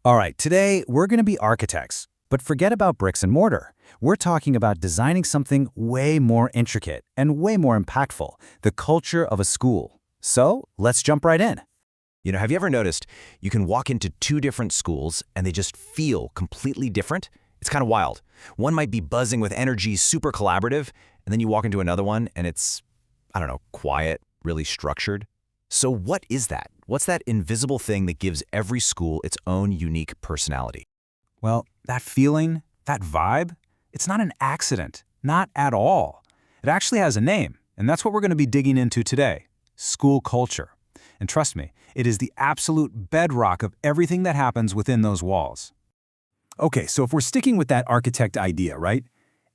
All right, today we're going to be architects, but forget about bricks and mortar. We're talking about designing something way more intricate and way more impactful, the culture of a school. So let's jump right in. Have you ever noticed you can walk into two different schools and they just feel completely different? It's kind of wild. One might be buzzing with energy, super collaborative, and then you walk into another one and it's, I don't know, quiet, really structured. So what is that? What's that invisible thing that gives every school its own unique personality? Well, that feeling, that vibe, it's not an accident, not at all. It actually has a name, and that's what we're going to be digging into today, school culture. And trust me, it is the absolute bedrock of everything that happens within those walls. Okay, so if we're sticking with that architect idea, right?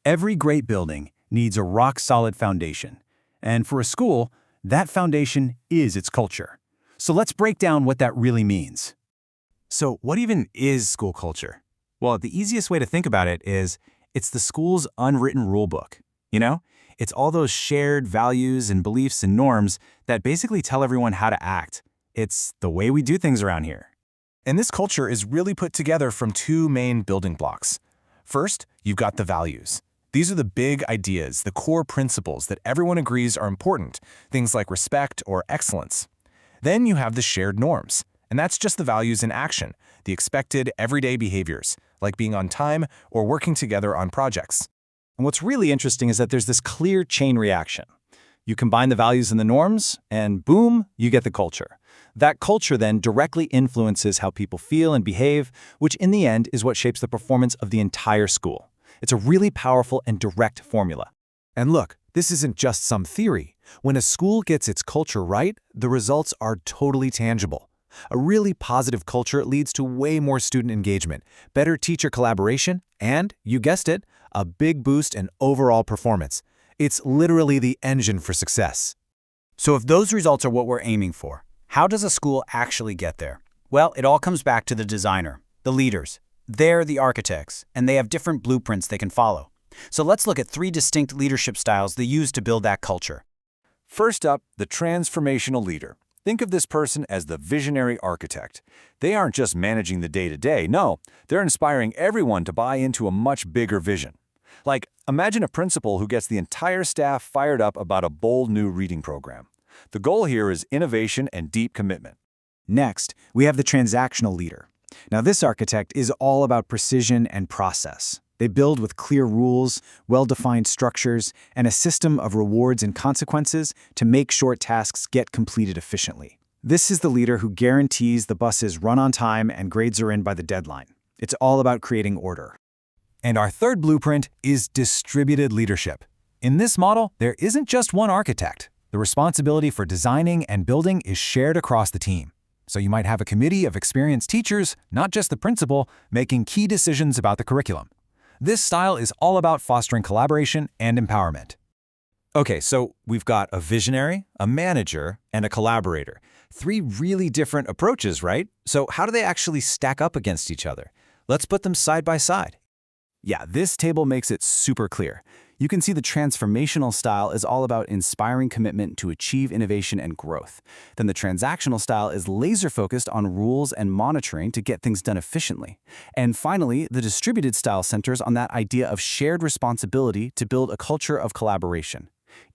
Every great building needs a rock-solid foundation. And for a school, that foundation is its culture. So let's break down what that really means. So what even is school culture? Well, the easiest way to think about it is it's the school's unwritten rule book. It's all those shared values and beliefs and norms that basically tell everyone how to act. It's the way we do things around here. And this culture is really put together from two main building blocks. First, you've got the values. These are the big ideas, the core principles that everyone agrees are important, things like respect or excellence. Then you have the shared norms, and that's just the values in action, the expected everyday behaviors, like being on time or working together on projects. And what's really interesting is that there's this clear chain reaction. You combine the values and the norms, and boom, you get the culture. That culture then directly influences how people feel and behave, which in the end is what shapes the performance of the entire school. It's a really powerful and direct formula. And look, this isn't just some theory. When a school gets its culture right, the results are totally tangible. A really positive culture leads to way more student engagement, better teacher collaboration, and, you guessed it, a big boost in overall performance. It's literally the engine for success. So if those results are what we're aiming for, how does a school actually get there? Well, it all comes back to the designer, the leaders. They're the architects, and they have different blueprints they can follow. So let's look at 3 distinct leadership styles they use to build that culture. First up, the transformational leader. Think of this person as the visionary architect. They aren't just managing the day-to-day, no, they're inspiring everyone to buy into a much bigger vision. Like, imagine a principal who gets the entire staff fired up about a bold new reading program. The goal here is innovation and deep commitment. Next, we have the transactional leader. Now, this architect is all about precision and process. They build with clear rules, well-defined structures, and a system of rewards and consequences to make short tasks get completed efficiently. This is the leader who guarantees the buses run on time and grades are in by the deadline. It's all about creating order. And our third blueprint is distributed leadership. In this model, there isn't just one architect. The responsibility for designing and building is shared across the team. So you might have a committee of experienced teachers, not just the principal, making key decisions about the curriculum. This style is all about fostering collaboration and empowerment. Okay, so we've got a visionary, a manager, and a collaborator. 3 really different approaches, right? So how do they actually stack up against each other? Let's put them side by side. Yeah, this table makes it super clear. You can see the transformational style is all about inspiring commitment to achieve innovation and growth. Then the transactional style is laser-focused on rules and monitoring to get things done efficiently. And finally, the distributed style centers on that idea of shared responsibility to build a culture of collaboration.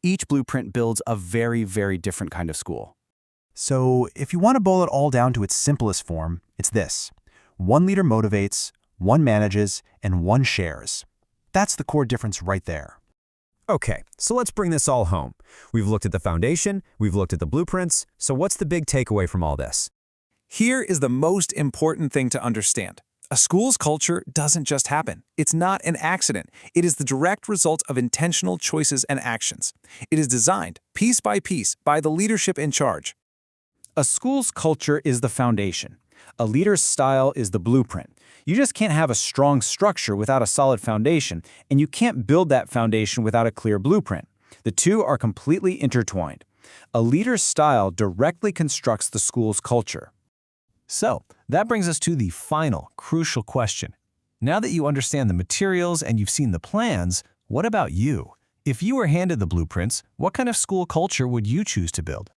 Each blueprint builds a very, very different kind of school. So if you want to boil it all down to its simplest form, it's this. One leader motivates, one manages, and one shares. That's the core difference right there. Okay, so let's bring this all home. We've looked at the foundation, we've looked at the blueprints, so what's the big takeaway from all this? Here is the most important thing to understand. A school's culture doesn't just happen. It's not an accident. It is the direct result of intentional choices and actions. It is designed, piece by piece, by the leadership in charge. A school's culture is the foundation. A leader's style is the blueprint. You just can't have a strong structure without a solid foundation, and you can't build that foundation without a clear blueprint. The two are completely intertwined. A leader's style directly constructs the school's culture. So, that brings us to the final, crucial question. Now that you understand the materials and you've seen the plans, what about you? If you were handed the blueprints, what kind of school culture would you choose to build?